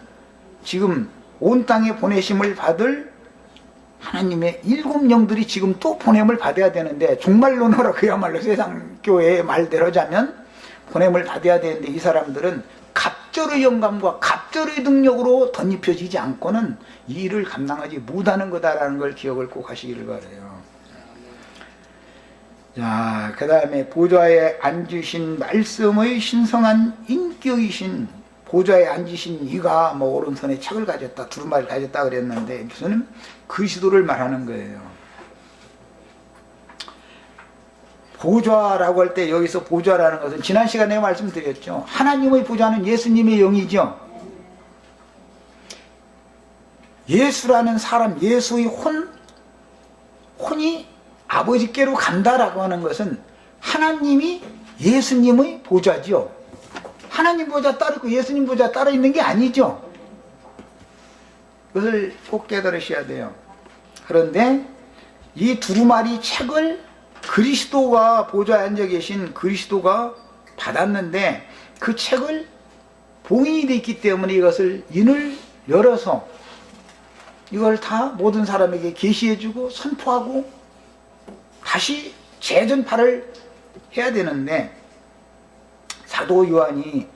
지금 온 땅에 보내심을 받을 하나님의 7영들이 지금 또 보냄을 받아야 되는데, 종말론으로 그야말로 세상 교회의 말대로 하자면 보냄을 받아야 되는데, 이 사람들은 갑절의 영감과 갑절의 능력으로 덧입혀지지 않고는 이 일을 감당하지 못하는 거다라는 걸 기억을 꼭 하시기를 바라요. 자, 그 다음에 보좌에 앉으신 말씀의 신성한 인격이신, 보좌에 앉으신 이가 뭐 오른손에 책을 가졌다, 두루마리를 가졌다 그랬는데, 무슨 그리스도를 말하는 거예요. 보좌라고 할 때 여기서 보좌라는 것은 지난 시간에 말씀드렸죠. 하나님의 보좌는 예수님의 영이죠. 예수라는 사람, 예수의 혼이 아버지께로 간다라고 하는 것은 하나님이 예수님의 보좌죠. 하나님 보좌 따로 있고 예수님 보좌 따로 있는 게 아니죠. 그것을 꼭 깨달으셔야 돼요. 그런데 이 두루마리 책을 그리스도가 보좌에 앉아 계신 그리스도가 받았는데, 그 책을 봉인이 되어 있기 때문에 이것을 인을 열어서 이걸 다 모든 사람에게 계시해주고 선포하고 다시 재전파를 해야 되는데, 사도 요한이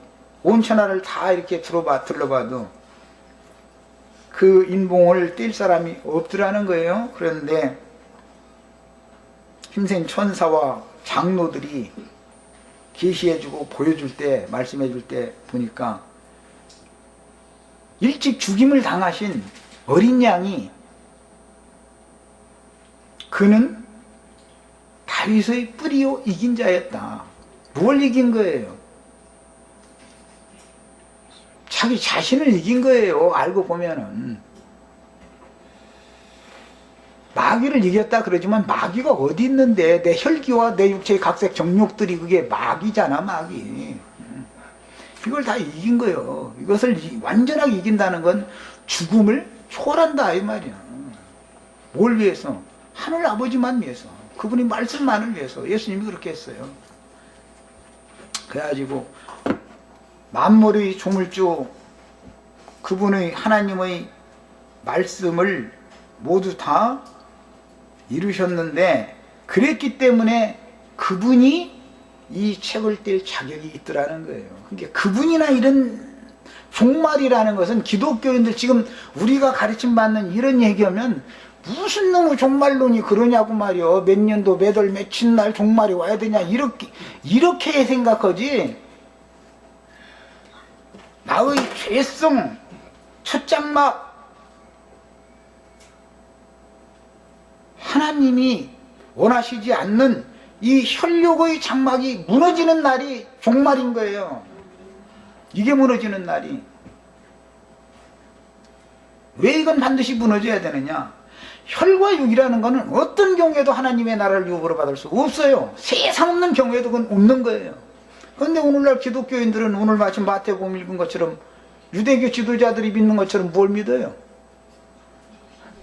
온 천하를 다 이렇게 둘러봐도 그 인봉을 뗄 사람이 없더라는 거예요. 그런데 힘센 천사와 장로들이 계시해주고 보여줄 때, 말씀해줄 때 보니까 일찍 죽임을 당하신 어린 양이, 그는 다윗의 뿌리요 이긴 자였다. 뭘 이긴 거예요? 자기 자신을 이긴 거예요. 알고 보면은. 마귀를 이겼다 그러지만 마귀가 어디 있는데, 내 혈기와 내 육체의 각색 정욕들이 그게 마귀잖아, 마귀. 이걸 다 이긴 거예요. 이것을 완전하게 이긴다는 건 죽음을 초월한다 이 말이야. 뭘 위해서? 하늘 아버지만 위해서. 그분이 말씀만을 위해서. 예수님이 그렇게 했어요. 그래가지고 만물의 조물주 그분의 하나님의 말씀을 모두 다 이루셨는데, 그랬기 때문에 그분이 이 책을 뗄 자격이 있더라는 거예요. 그러니까 그분이나 이런 종말이라는 것은 기독교인들 지금 우리가 가르침 받는 이런 얘기하면 무슨 놈의 종말론이 그러냐고 말이요. 몇 년도 몇 월 며칠 날 종말이 와야 되냐 이렇게 생각하지. 나의 죄성 첫 장막, 하나님이 원하시지 않는 이 혈육의 장막이 무너지는 날이 종말인 거예요. 이게 무너지는 날이. 왜 이건 반드시 무너져야 되느냐? 혈과 육이라는 것은 어떤 경우에도 하나님의 나라를 유업으로 받을 수 없어요. 세상 없는 경우에도 그건 없는 거예요. 그런데 오늘날 기독교인들은 오늘 마침 마태복음 읽은 것처럼, 유대교 지도자들이 믿는 것처럼 뭘 믿어요?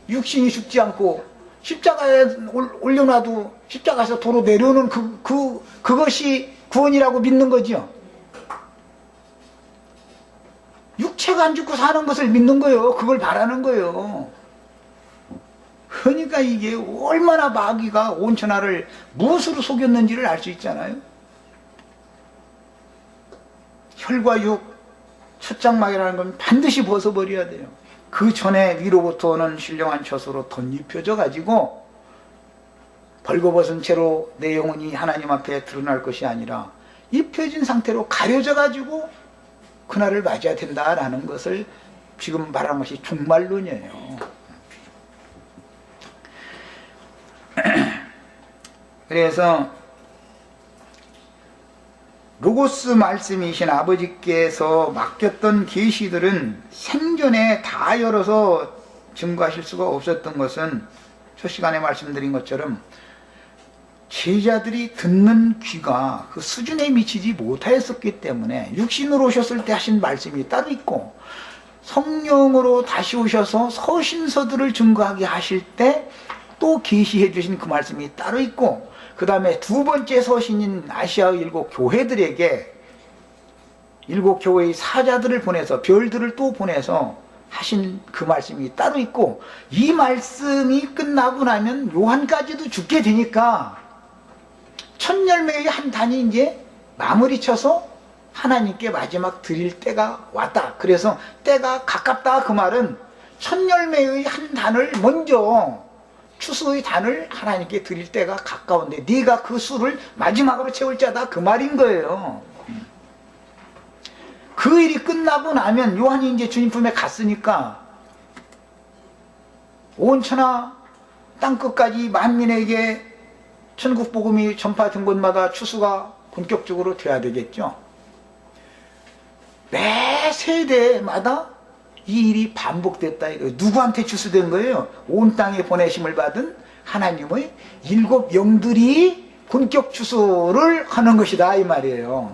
육신이 죽지 않고 십자가에 올려놔도 십자가에서 도로 내려오는 그것이 구원이라고 믿는 거죠. 육체가 안 죽고 사는 것을 믿는 거예요. 그걸 바라는 거예요. 그러니까 이게 얼마나 마귀가 온 천하를 무엇으로 속였는지를 알 수 있잖아요. 혈과 육, 첫 장막이라는 건 반드시 벗어버려야 돼요. 그 전에 위로부터 오는 신령한 처소로 덧입혀져 가지고 벌거벗은 채로 내 영혼이 하나님 앞에 드러날 것이 아니라 입혀진 상태로 가려져 가지고 그날을 맞이해야 된다라는 것을 지금 말한 것이 종말론이에요. 그래서 로고스 말씀이신 아버지께서 맡겼던 계시들은 생전에 다 열어서 증거하실 수가 없었던 것은 첫 시간에 말씀드린 것처럼 제자들이 듣는 귀가 그 수준에 미치지 못하였었기 때문에 육신으로 오셨을 때 하신 말씀이 따로 있고 성령으로 다시 오셔서 서신서들을 증거하게 하실 때 또 계시해 주신 그 말씀이 따로 있고 그 다음에 두 번째 서신인 아시아의 7 교회들에게 7 교회의 사자들을 보내서 별들을 또 보내서 하신 그 말씀이 따로 있고 이 말씀이 끝나고 나면 요한까지도 죽게 되니까 첫 열매의 한 단이 이제 마무리 쳐서 하나님께 마지막 드릴 때가 왔다. 그래서 때가 가깝다 그 말은 첫 열매의 한 단을 먼저 추수의 단을 하나님께 드릴 때가 가까운데 네가 그 수를 마지막으로 채울 자다 그 말인 거예요. 그 일이 끝나고 나면 요한이 이제 주님 품에 갔으니까 온 천하 땅끝까지 만민에게 천국 복음이 전파된 곳마다 추수가 본격적으로 돼야 되겠죠. 매 세대마다 이 일이 반복됐다 이거예요. 누구한테 추수된 거예요? 온 땅에 보내심을 받은 하나님의 7 영들이 본격 추수를 하는 것이다 이 말이에요.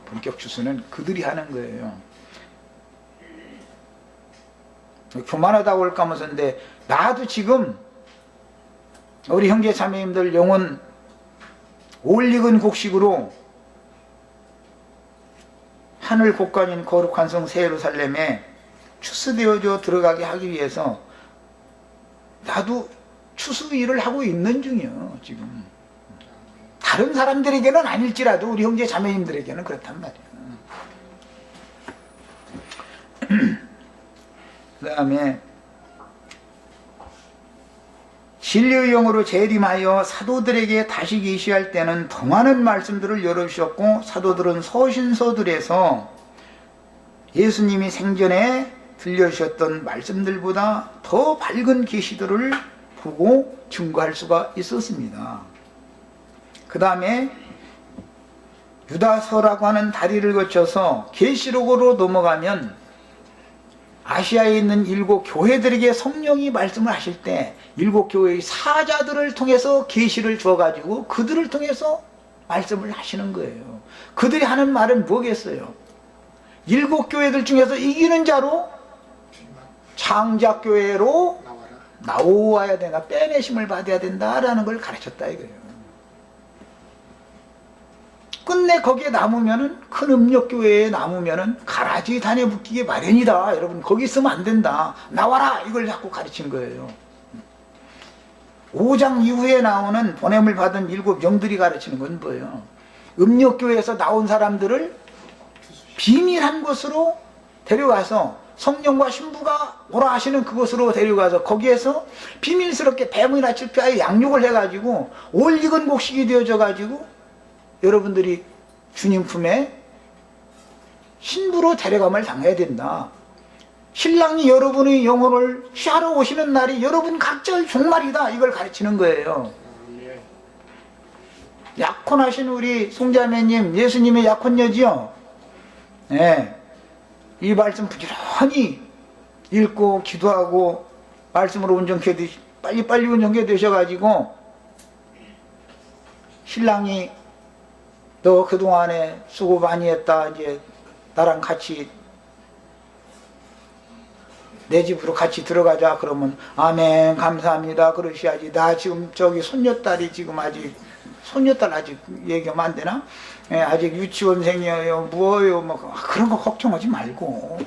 본격 추수는 그들이 하는 거예요. 교만하다고 할까 하면서인데 나도 지금 우리 형제 자매님들 영혼 올익은 곡식으로 하늘 곳간인 거룩한 성 새 예루살렘에 추수되어져 들어가게 하기 위해서 나도 추수 일을 하고 있는 중이에요. 지금 다른 사람들에게는 아닐지라도 우리 형제 자매님들에게는 그렇단 말이에요. 그 다음에 진리의 영으로 재림하여 사도들에게 다시 계시할 때는 더 많은 말씀들을 열어주셨고 사도들은 서신서들에서 예수님이 생전에 들려주셨던 말씀들보다 더 밝은 계시들을 보고 증거할 수가 있었습니다. 그 다음에 유다서라고 하는 다리를 거쳐서 계시록으로 넘어가면 아시아에 있는 7 교회들에게 성령이 말씀을 하실 때 7 교회의 사자들을 통해서 계시를 주어가지고 그들을 통해서 말씀을 하시는 거예요. 그들이 하는 말은 뭐겠어요? 7 교회들 중에서 이기는 자로 창작교회로 나와야 된다. 빼내심을 받아야 된다라는 걸 가르쳤다 이거예요. 끝내 거기에 남으면은 큰 음력교회에 남으면은 가라지 단에 묶이게 마련이다. 여러분 거기 있으면 안 된다. 나와라 이걸 자꾸 가르친 거예요. 5장 이후에 나오는 보냄을 받은 7 영들이 가르치는 건 뭐예요? 음력교회에서 나온 사람들을 비밀한 곳으로 데려가서 성령과 신부가 오라 하시는 그곳으로 데려가서 거기에서 비밀스럽게 뱀이나 칠피하여 양육을 해가지고 올 익은 곡식이 되어져 가지고 여러분들이 주님 품에 신부로 데려감을 당해야 된다. 신랑이 여러분의 영혼을 취하러 오시는 날이 여러분 각자의 종말이다. 이걸 가르치는 거예요. 약혼하신 우리 송자매님, 예수님의 약혼녀지요. 네. 이 말씀 부지런히 읽고 기도하고 말씀으로 온전케 빨리 온전케 되셔가지고 신랑이 너 그동안에 수고 많이 했다. 이제 나랑 같이 내 집으로 같이 들어가자. 그러면 아멘 감사합니다. 그러셔야지. 나 지금 저기 손녀딸이 지금 아직 손녀딸 아직 얘기하면 안 되나? 예, 아직 유치원생이에요. 뭐예요? 뭐 그런 거 걱정하지 말고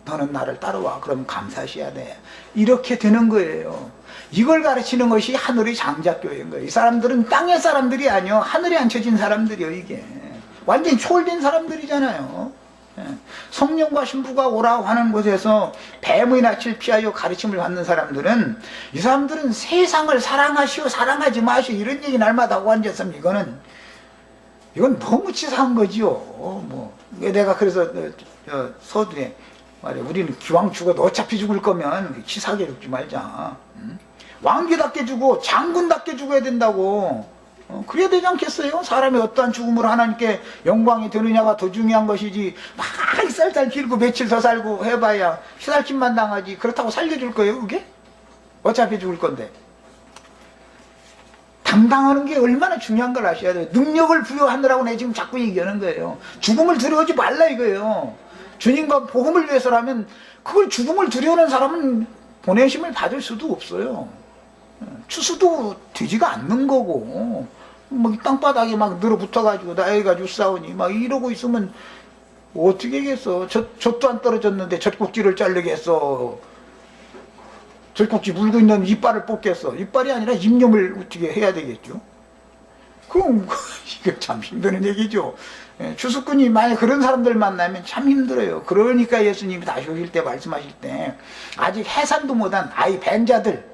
너는 나를 따라와. 그럼 감사하셔야 돼. 이렇게 되는 거예요. 이걸 가르치는 것이 하늘의 장작교회인 거예요. 이 사람들은 땅의 사람들이 아니요 하늘에 앉혀진 사람들이요. 이게 완전히 초월된 사람들이잖아요. 성령과 신부가 오라고 하는 곳에서 뱀의 낯을 피하여 가르침을 받는 사람들은, 이 사람들은 세상을 사랑하시오 사랑하지 마시오 이런 얘기 날마다 하고 앉았으면 이건 너무 치사한 거지요. 내가 그래서 서두에 말이야, 우리는 기왕 죽어도 어차피 죽을 거면 치사하게 죽지 말자. 왕비답게 죽고 장군답게 죽어야 된다고. 그래야 되지 않겠어요? 사람이 어떠한 죽음으로 하나님께 영광이 되느냐가 더 중요한 것이지, 막 쌀쌀 길고 며칠 더 살고 해봐야 시달킴만 당하지. 그렇다고 살려줄 거예요 그게? 어차피 죽을 건데. 당당하는 게 얼마나 중요한 걸 아셔야 돼요. 능력을 부여하느라고 내가 지금 자꾸 얘기하는 거예요. 죽음을 두려워하지 말라 이거예요. 주님과 복음을 위해서라면, 그걸 죽음을 두려워하는 사람은 보내심을 받을 수도 없어요. 추수도 되지가 않는 거고, 땅바닥에 막 늘어붙어가지고 나해가지고 싸우니 막 이러고 있으면 어떻게 하겠어. 젖도 안 떨어졌는데 젖꼭지를 자르겠어. 젖꼭지 물고 있는 이빨을 뽑겠어. 이빨이 아니라 입념을 어떻게 해야 되겠죠. 그럼 이거 참 힘드는 얘기죠. 추수꾼이 만약 그런 사람들 만나면 참 힘들어요. 그러니까 예수님이 다시 오실 때 말씀하실 때, 아직 해산도 못한 아이 벤자들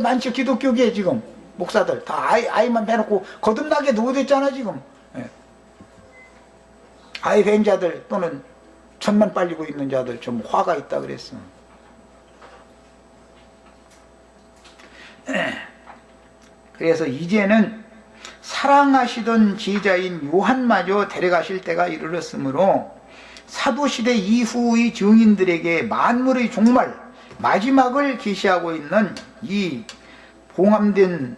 많죠. 기독교계에 지금 목사들 다 아이만 빼놓고 거듭나게 누워댔잖아 지금. 아이 벤자들 또는 천만 빨리고 있는 자들 좀 화가 있다 그랬어. 그래서 이제는 사랑하시던 제자인 요한마저 데려가실 때가 이르렀으므로 사도시대 이후의 증인들에게 만물의 종말, 마지막을 계시하고 있는 이 봉함된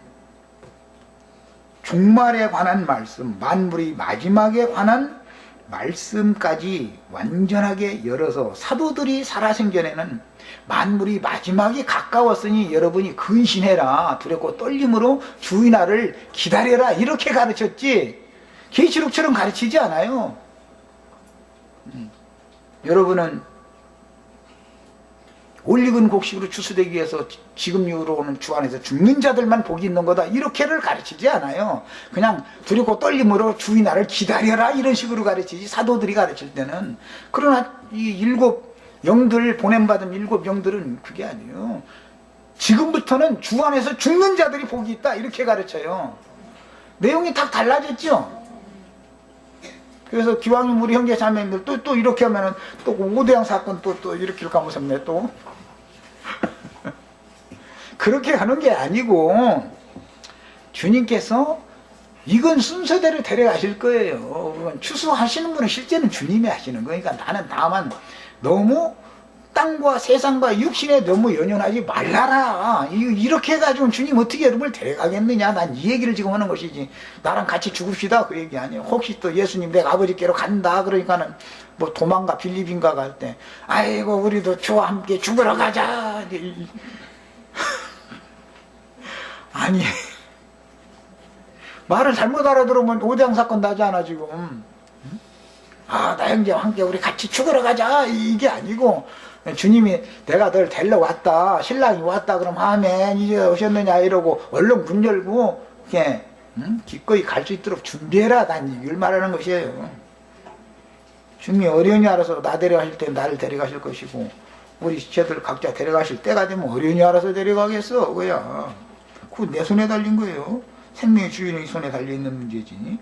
종말에 관한 말씀, 만물의 마지막에 관한 말씀까지 완전하게 열어서, 사도들이 살아생전에는 만물이 마지막이 가까웠으니 여러분이 근신해라, 두렵고 떨림으로 주의 날을 기다려라 이렇게 가르쳤지, 계시록처럼 가르치지 않아요. 여러분은 올익은 곡식으로 추수되기 위해서 지금 이후로는 주 안에서 죽는 자들만 복이 있는 거다 이렇게를 가르치지 않아요. 그냥 두렵고 떨림으로 주의 날을 기다려라 이런 식으로 가르치지, 사도들이 가르칠 때는. 그러나 이 일곱 영들, 보냄받은 일곱 영들은 그게 아니에요. 지금부터는 주 안에서 죽는 자들이 복이 있다 이렇게 가르쳐요. 내용이 다 달라졌죠. 그래서 기왕이면 우리 형제 자매님들 또 이렇게 하면은 또 오대양 사건 또 이렇게 까무섭네 또. 그렇게 하는 게 아니고, 주님께서 이건 순서대로 데려가실 거예요. 추수하시는 분은 실제는 주님이 하시는 거니까, 나는 다만 너무 땅과 세상과 육신에 너무 연연하지 말라라. 이렇게 해가지고 주님 어떻게 여러분을 데려가겠느냐. 난 이 얘기를 지금 하는 것이지, 나랑 같이 죽읍시다 그 얘기 아니에요. 혹시 또 예수님 내가 아버지께로 간다 그러니까는 뭐 도망가 빌립인가 갈 때, 아이고 우리도 주와 함께 죽으러 가자. 아니, 말을 잘못 알아들으면 오대양 사건 나지 않아 지금. 나 형제와 함께 우리 같이 죽으러 가자 이게 아니고, 주님이 내가 널 데려왔다, 신랑이 왔다 그럼 아멘 이제 오셨느냐 이러고 얼른 문 열고 이렇게 기꺼이 갈 수 있도록 준비해라, 난 이걸 말하는 것이에요. 주님이 어려운이 알아서 나 데려가실 때 나를 데려가실 것이고, 우리 지체들 각자 데려가실 때가 되면 어려운이 알아서 데려가겠어. 뭐야, 그거 내 손에 달린 거예요. 생명의 주인의 손에 달려있는 문제지.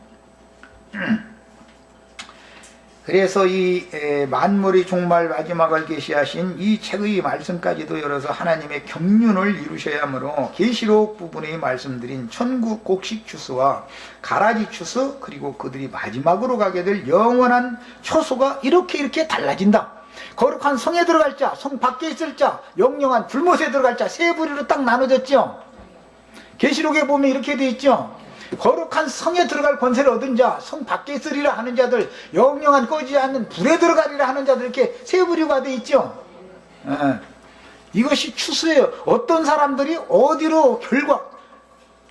그래서 이 만물의 종말 마지막을 계시하신 이 책의 말씀까지도 열어서 하나님의 경륜을 이루셔야 하므로, 계시록 부분의 말씀드린 천국 곡식 추수와 가라지 추수, 그리고 그들이 마지막으로 가게 될 영원한 초소가 이렇게 달라진다. 거룩한 성에 들어갈 자, 성 밖에 있을 자, 영영한 불못에 들어갈 자, 세 부류로 딱 나눠졌죠. 계시록에 보면 이렇게 돼 있죠. 거룩한 성에 들어갈 권세를 얻은 자, 성 밖에 있으리라 하는 자들, 영영한 꺼지지 않는 불에 들어가리라 하는 자들, 이렇게 세 부류가 돼 있죠. 이것이 추수예요. 어떤 사람들이 어디로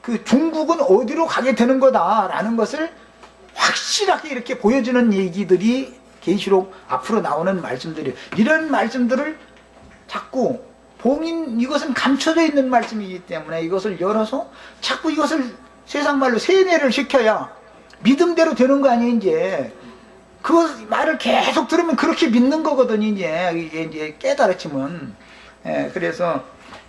그 종국은 어디로 가게 되는 거다라는 것을 확실하게 이렇게 보여주는 얘기들이 계시록 앞으로 나오는 말씀들이에요. 이런 말씀들을 자꾸 이것은 감춰져 있는 말씀이기 때문에 이것을 열어서 자꾸 이것을 세상 말로 세뇌를 시켜야 믿음대로 되는 거 아니에요. 이제 그 말을 계속 들으면 그렇게 믿는 거거든요. 이제 깨달았지만. 그래서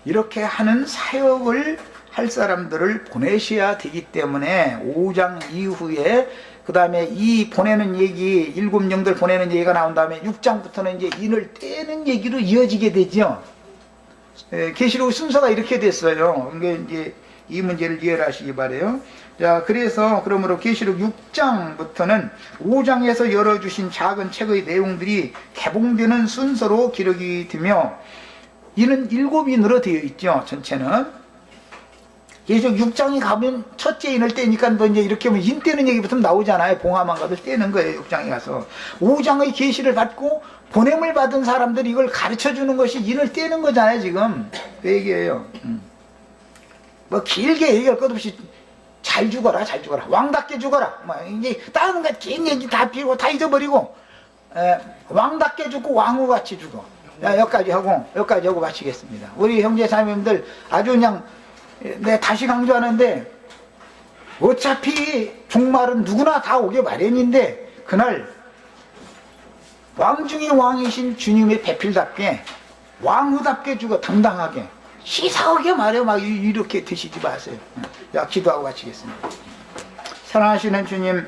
이렇게 하는 사역을 할 사람들을 보내셔야 되기 때문에 5장 이후에 그 다음에 이 보내는 얘기, 일곱 영들 보내는 얘기가 나온 다음에 6장부터는 이제 인을 떼는 얘기로 이어지게 되죠. 계시록 순서가 이렇게 됐어요. 이게 이제 이 문제를 이해하시기 바래요. 자, 그래서 그러므로 계시록 6장부터는 5장에서 열어주신 작은 책의 내용들이 개봉되는 순서로 기록이 되며 이는 7인으로 되어 있죠. 전체는. 계속 6장이 가면 첫째 인을 떼니까 뭐 이제 이렇게 하면 인 떼는 얘기부터 나오잖아요. 봉화만 가도 떼는 거예요. 6장에 가서. 5장의 계시를 받고 보냄을 받은 사람들이 이걸 가르쳐 주는 것이 인을 떼는 거잖아요. 지금 그 얘기예요. 뭐 길게 얘기할 것 없이 잘 죽어라, 잘 죽어라, 왕답게 죽어라. 뭐 이제 다른 것 긴 얘기 다 비고 다 잊어버리고 왕답게 죽고 왕후같이 죽어. 여기까지 하고 마치겠습니다. 우리 형제 자매님들 아주 그냥 다시 강조하는데 어차피 종말은 누구나 다 오게 마련인데 그날 왕 중의 왕이신 주님의 배필답게 왕후답게 죽어 당당하게 시사하게 말해 막 이렇게 드시지 마세요. 기도하고 마치겠습니다. 사랑하시는 주님,